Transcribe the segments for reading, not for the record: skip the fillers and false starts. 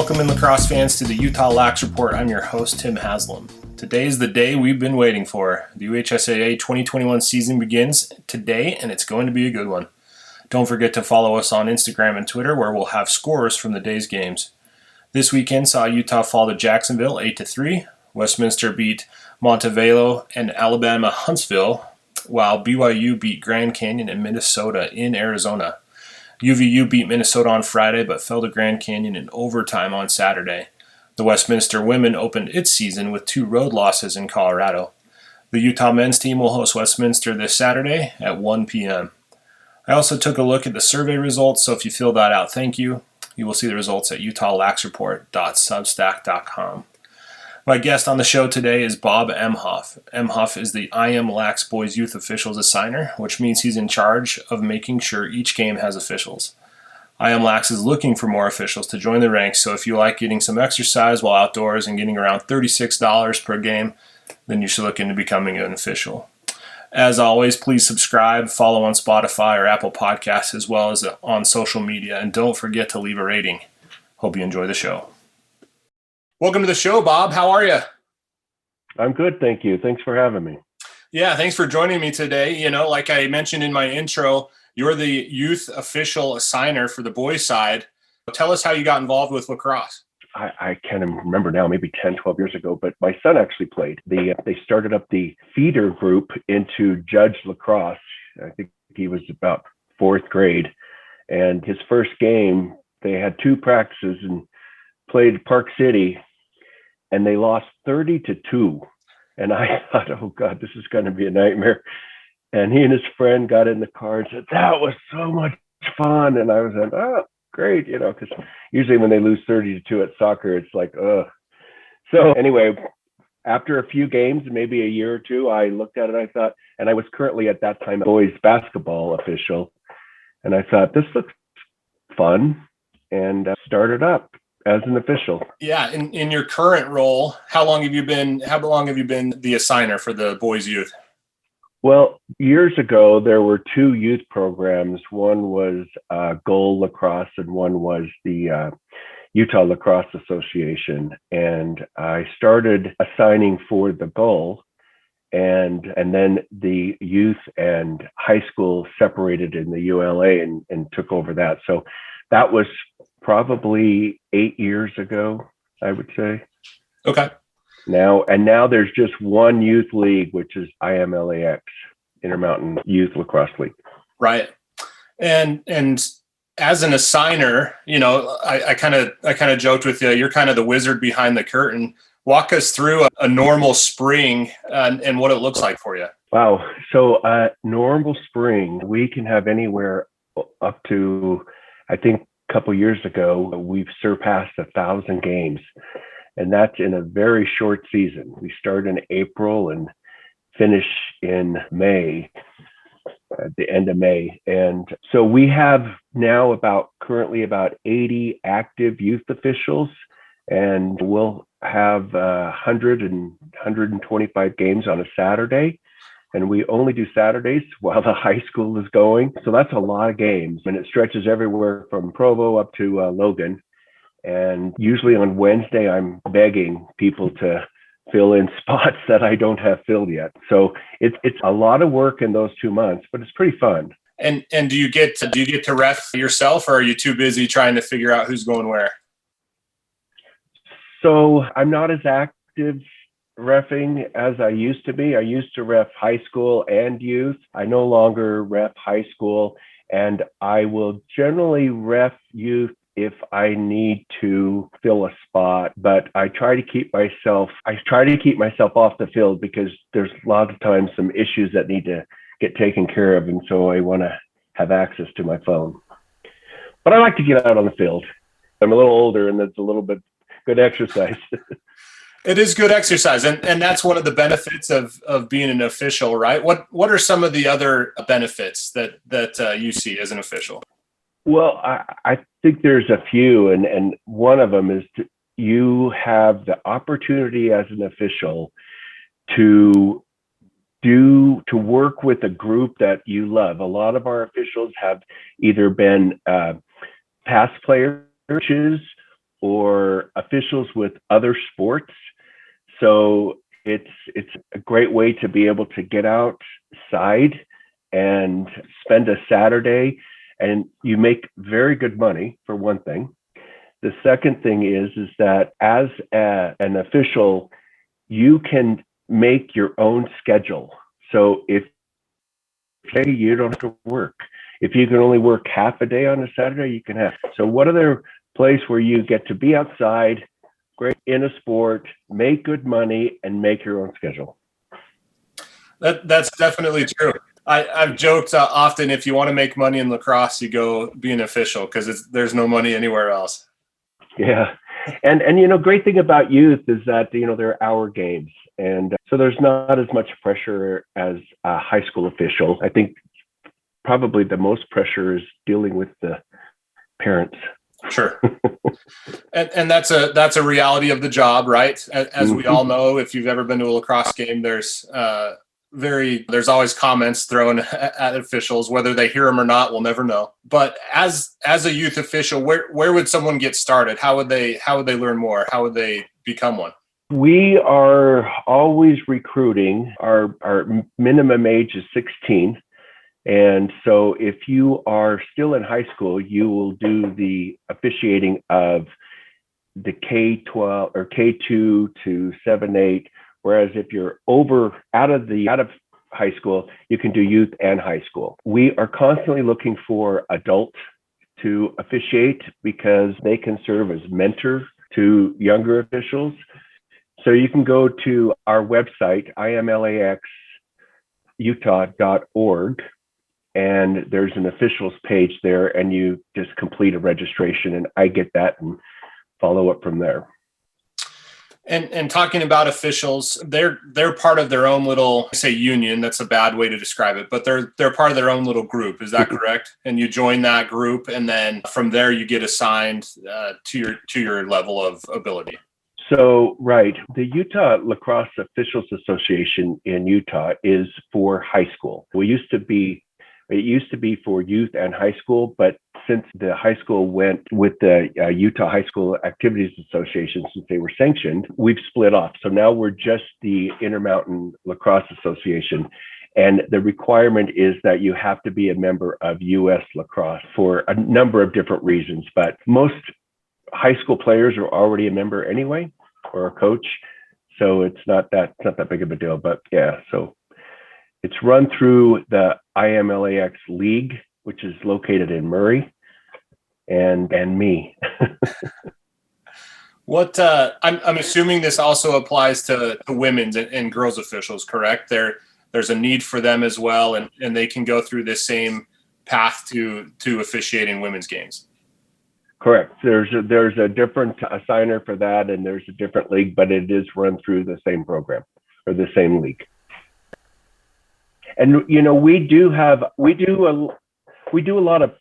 Welcome in lacrosse fans to the Utah Lax Report. I'm your host, Tim Haslam. Today is the day we've been waiting for. The UHSAA 2021 season begins today, and it's going to be a good one. Don't forget to follow us on Instagram and Twitter, where we'll have scores from the day's games. This weekend saw Utah fall to Jacksonville 8-3. Westminster beat Montevideo and Alabama Huntsville, while BYU beat Grand Canyon and Minnesota in Arizona. UVU beat Minnesota on Friday, but fell to Grand Canyon in overtime on Saturday. The Westminster women opened its season with 2 road losses in Colorado. The Utah men's team will host Westminster this Saturday at 1 p.m. I also took a look at the survey results, so if you filled that out, thank you. You will see the results at utah.laxreport.substack.com. My guest on the show today is Bob Imhoff. Imhoff is the IMLax Boys Youth Officials Assigner, which means he's in charge of making sure each game has officials. IMLax is looking for more officials to join the ranks, so if you like getting some exercise while outdoors and getting around $36 per game, then you should look into becoming an official. As always, please subscribe, follow on Spotify or Apple Podcasts, as well as on social media, and don't forget to leave a rating. Hope you enjoy the show. Welcome to the show, Bob. How are you? I'm good, thank you. Thanks for having me. Yeah, thanks for joining me today. You know, like I mentioned in my intro, you're the youth official assigner for the boys side. Tell us how you got involved with lacrosse. I can't remember now, maybe 10, 12 years ago, but my son actually played. They started up the feeder group into Judge Lacrosse. I think he was about 4th grade. And his first game, they had 2 practices and played Park City, and they lost 30-2. And I thought, oh God, this is going to be a nightmare. And he and his friend got in the car and said, that was so much fun. And I was like, oh, great, you know, because usually when they lose 30-2 at soccer, it's like, ugh. So anyway, after a few games, maybe a year or 2, I looked at it, I thought, and I was currently at that time a boys basketball official. And I thought, this looks fun, and started up as an official. Yeah, in your current role, how long have you been the assigner for the boys youth? Well, years ago, there were 2 youth programs. One was Goal Lacrosse, and one was the Utah Lacrosse Association. And I started assigning for the Goal, and then the youth and high school separated in the ULA and took over that. So that was probably 8 years ago, I would say. Okay. Now there's just one youth league, which is IMLax, Intermountain Youth Lacrosse League. Right. And as an assigner, you know, I kind of joked with you, you're kind of the wizard behind the curtain. Walk us through a normal spring and what it looks like for you. Wow. So normal spring, we can have anywhere up to, I think a couple years ago, we've surpassed 1,000 games. And that's in a very short season. We start in April and finish in May, at the end of May. And so we have now currently about 80 active youth officials, and we'll have 100 and 125 games on a Saturday. And we only do Saturdays while the high school is going. So that's a lot of games. And it stretches everywhere from Provo up to Logan. And usually on Wednesday, I'm begging people to fill in spots that I don't have filled yet. So it's a lot of work in those 2 months, but it's pretty fun. And do you get to ref yourself, or are you too busy trying to figure out who's going where? So I'm not as active reffing as I used to be. I used to ref high school and youth. I no longer ref high school, and I will generally ref youth if I need to fill a spot, but I try to keep myself off the field because there's a lot of times some issues that need to get taken care of. And so I want to have access to my phone, but I like to get out on the field. I'm a little older, and that's a little bit good exercise. It is good exercise. And that's one of the benefits of being an official, right? What are some of the other benefits that you see as an official? Well, I think there's a few, and one of them is you have the opportunity as an official to work with a group that you love. A lot of our officials have either been past players or officials with other sports. So it's a great way to be able to get outside and spend a Saturday, and you make very good money, for one thing. The second thing is that as an official, you can make your own schedule. So if say you don't have to work, if you can only work half a day on a Saturday, you can have. So what other place where you get to be outside, great in a sport, make good money, and make your own schedule? That's definitely true. I've joked often, if you want to make money in lacrosse, you go be an official, because there's no money anywhere else. Yeah. And great thing about youth is that, they're hour games. And so there's not as much pressure as a high school official. I think probably the most pressure is dealing with the parents. Sure. and that's a reality of the job, right? As we all know, if you've ever been to a lacrosse game, there's always comments thrown at officials. Whether they hear them or not, we'll never know. But as a youth official, where would someone get started? How would they learn more? How would they become one? We are always recruiting. Our minimum age is 16. And so if you are still in high school, you will do the officiating of the K-12 or K2 to 7-8. Whereas if you're out of high school, you can do youth and high school. We are constantly looking for adults to officiate because they can serve as mentor to younger officials. So you can go to our website, IMLaxutah.org, and there's an officials page there, and you just complete a registration, and I get that and follow up from there. And talking about officials, they're part of their own little, I say union, that's a bad way to describe it, but they're part of their own little group. Is that correct? And you join that group, and then from there you get assigned to your level of ability. So, right. The Utah Lacrosse Officials Association in Utah is for high school. It used to be for youth and high school, but since the high school went with the Utah High School Activities Association, since they were sanctioned, we've split off. So now we're just the Intermountain Lacrosse Association. And the requirement is that you have to be a member of US Lacrosse for a number of different reasons. But most high school players are already a member anyway, or a coach. So it's not that big of a deal. But yeah, so it's run through the IMLax League, which is located in Murray, and me. What I'm assuming this also applies to women's and girls officials, correct? There's a need for them as well, and they can go through this same path to officiating women's games. Correct. There's a different assigner for that, and there's a different league, but it is run through the same program or the same league. And we do a lot of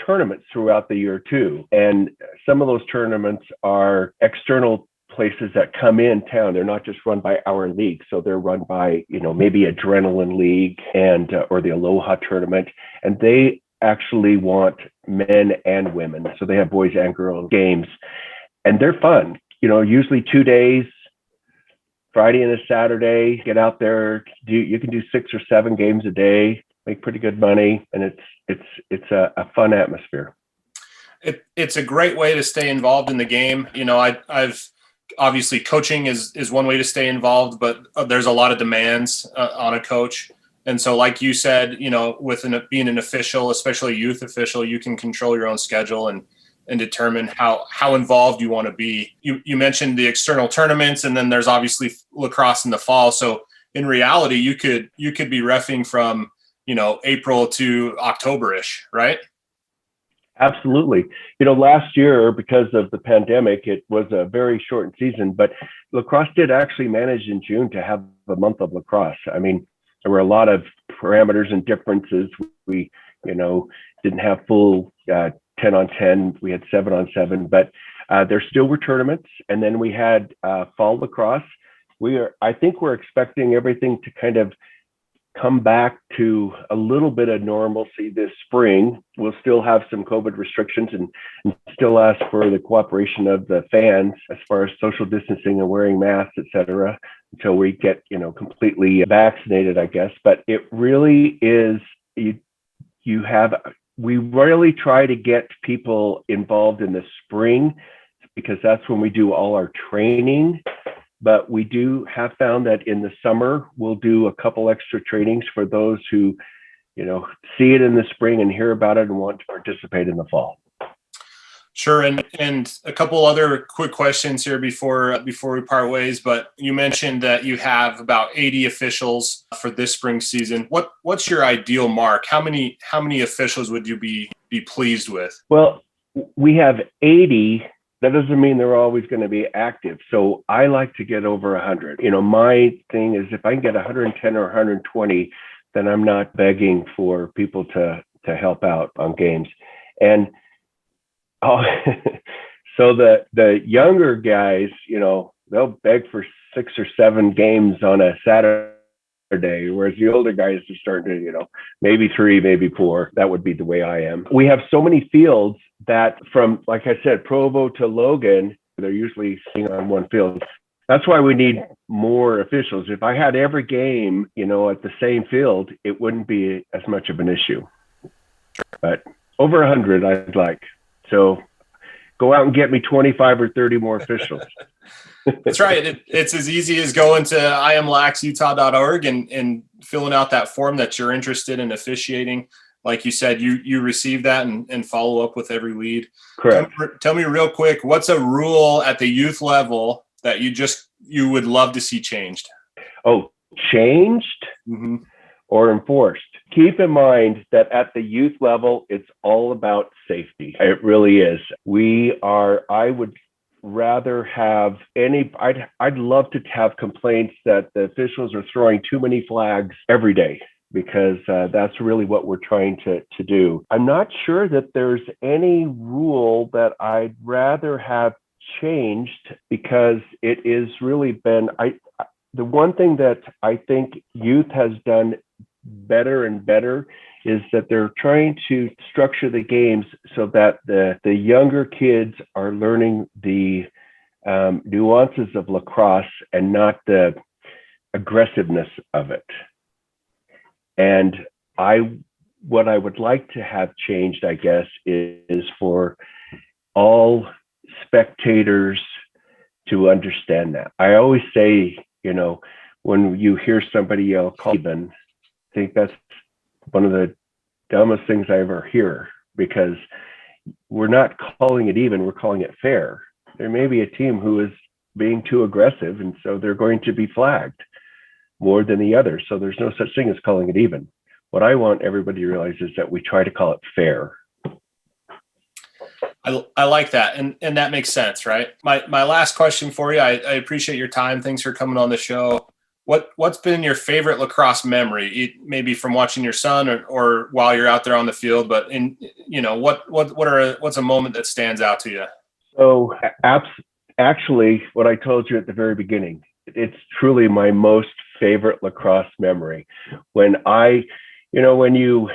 tournaments throughout the year too, and some of those tournaments are external places that come in town. They're not just run by our league, so they're run by maybe Adrenaline League and or the Aloha tournament, and they actually want men and women, so they have boys and girls games, and they're fun. Usually 2 days. Friday and a Saturday, get out there. You can do 6 or 7 games a day, make pretty good money, and it's a fun atmosphere. It's a great way to stay involved in the game. I've obviously coaching is one way to stay involved, but there's a lot of demands on a coach, and so like you said, with being an official, especially a youth official, you can control your own schedule and determine how involved you want to be. You mentioned the external tournaments, and then there's obviously lacrosse in the fall. So in reality, you could be reffing from April to October-ish, right? Absolutely. Last year, because of the pandemic, it was a very shortened season, but lacrosse did actually manage in June to have a month of lacrosse. I mean, there were a lot of parameters and differences. We didn't have full 10 on 10, we had 7 on 7, but there still were tournaments. And then we had fall lacrosse. I think we're expecting everything to kind of come back to a little bit of normalcy this spring. We'll still have some COVID restrictions and still ask for the cooperation of the fans as far as social distancing and wearing masks, et cetera, until we get, completely vaccinated, I guess. But it really is, we really try to get people involved in the spring because that's when we do all our training. But we have found that in the summer, we'll do a couple extra trainings for those who, see it in the spring and hear about it and want to participate in the fall. Sure. And a couple other quick questions here before we part ways. But you mentioned that you have about 80 officials for this spring season. What's your ideal mark? How many officials would you be pleased with? Well, we have 80. That doesn't mean they're always going to be active. So I like to get over 100. My thing is if I can get 110 or 120, then I'm not begging for people to help out on games. And so the younger guys, they'll beg for 6 or 7 games on a Saturday, whereas the older guys are starting to, maybe 3, maybe 4. That would be the way I am. We have so many fields that from, like I said, Provo to Logan, they're usually sitting on one field. That's why we need more officials. If I had every game, at the same field, it wouldn't be as much of an issue. But over 100, I'd like. So go out and get me 25 or 30 more officials. That's right. It's as easy as going to IMLaxutah.org and filling out that form that you're interested in officiating. Like you said, you receive that and follow up with every lead. Correct. Tell me real quick, what's a rule at the youth level that you would love to see changed? Oh, changed or enforced? Keep in mind that at the youth level, it's all about safety. It really is. I would rather have I'd love to have complaints that the officials are throwing too many flags every day, because that's really what we're trying to do. I'm not sure that there's any rule that I'd rather have changed, because it is really been, the one thing that I think youth has done better and better is that they're trying to structure the games so that the younger kids are learning the nuances of lacrosse and not the aggressiveness of it. And what I would like to have changed, I guess, is for all spectators to understand that. I always say, when you hear somebody yell, "Call even," I think that's one of the dumbest things I ever hear, because we're not calling it even, we're calling it fair. There may be a team who is being too aggressive, and so they're going to be flagged more than the other. So there's no such thing as calling it even. What I want everybody to realize is that we try to call it fair. I like that. And that makes sense, right? My last question for you, I appreciate your time. Thanks for coming on the show. What's been your favorite lacrosse memory? Maybe from watching your son or while you're out there on the field, but what's a moment that stands out to you? So actually, what I told you at the very beginning, it's truly my most favorite lacrosse memory. When you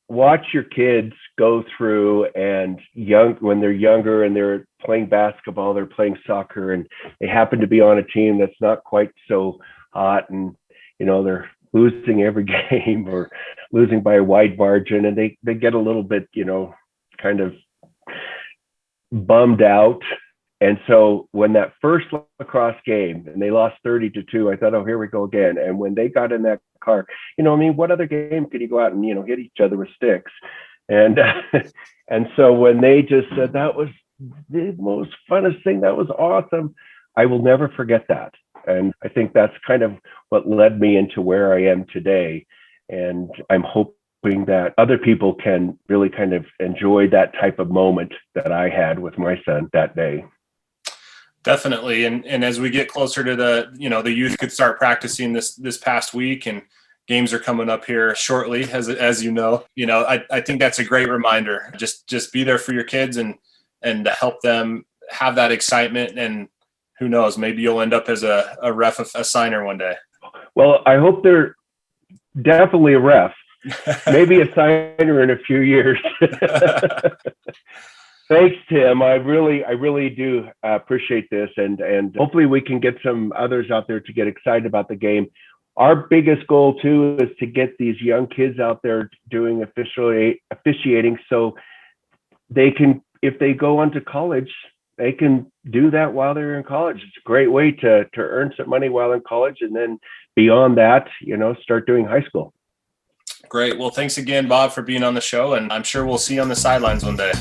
watch your kids go through and when they're younger and they're playing basketball, they're playing soccer, and they happen to be on a team that's not quite so hot, and they're losing every game or losing by a wide margin, and they get a little bit kind of bummed out. And so when that first lacrosse game and they lost 30-2, I thought, oh, here we go again. And when they got in that car, what other game could you go out and hit each other with sticks? And and so when they just said that was the most funnest thing, that was awesome, I will never forget that. And I think that's kind of what led me into where I am today. And I'm hoping that other people can really kind of enjoy that type of moment that I had with my son that day. Definitely. And as we get closer to the youth could start practicing this past week, and games are coming up here shortly, as you know, I think that's a great reminder. Just be there for your kids and help them have that excitement. And who knows, maybe you'll end up as a ref, a signer one day. Well, I hope they're definitely a ref, maybe a signer in a few years. Thanks, Tim. I really do appreciate this, and hopefully we can get some others out there to get excited about the game. Our biggest goal too is to get these young kids out there doing officiating, so they can, if they go on to college, they can do that while they're in college. It's a great way to earn some money while in college, and then beyond that, start doing high school. Great. Well, thanks again, Bob, for being on the show, and I'm sure we'll see you on the sidelines one day.